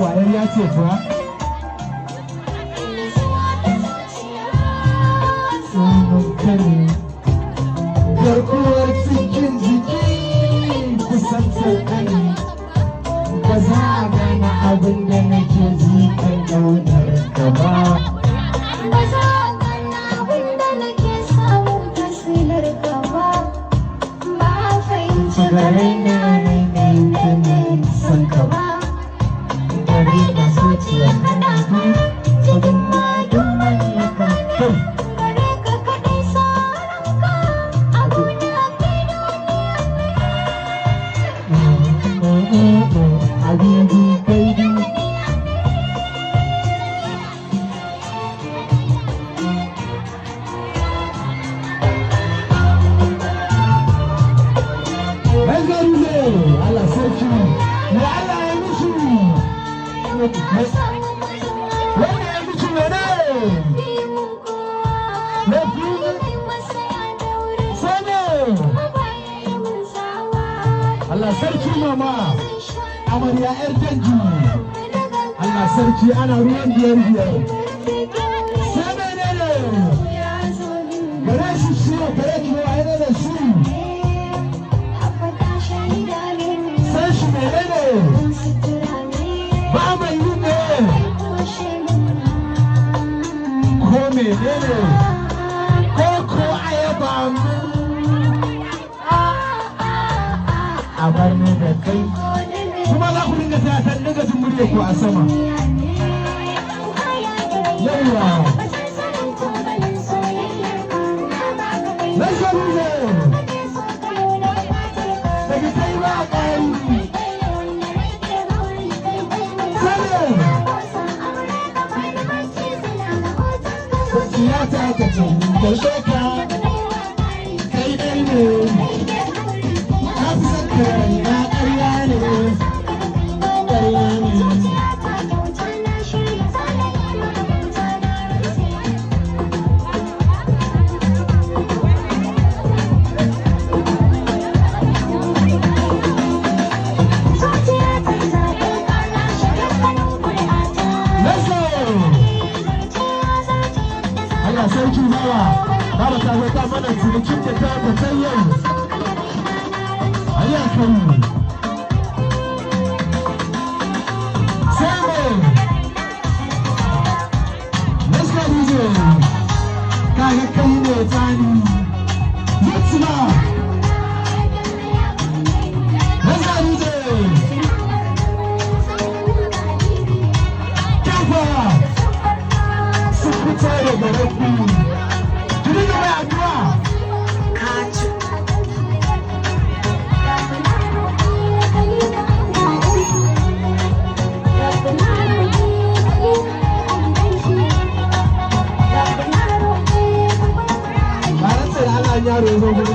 wayar ya ce kuwa tsohon kare garkuwar cikin jiki kusan tsakani ba za a gane abin da nake ji kan ƙaunar gaba ba za a gane abin da nake samu tasirar gaba ba a fahimci garai na rainai da ne son gaba gari da zuciya hana ka cikin madun mallaka gare ka kaɗai sauranka abu na kai duniya Habibi baby Rangarize Allah sarki ya Allah ya mishi wanda ya mishi mene na fiye sane Allah sarki mama amarya yar dangi Allah sarki ana ruwan biyar sai menene gare shi shi gare ki wa yana da shi sai shi menene ba mai yi ne ko menene ko ayaba a bar ni da kai kuma za ku dinga sa san daga jin murya ku a sama yawa na sharu ne daga kai ba a ƙari sanin siyasa ta ce kai doka kai ɗai ne ka fi son kai na ƙarya ne Allah sarki bawa baba ta zo ta mana cinikin da ta san yau Allah kai sai let's go DJ kaga kai ne tani let's go DJ kafa Secretary da rabu tuni da mai addu'a kaci yaro zo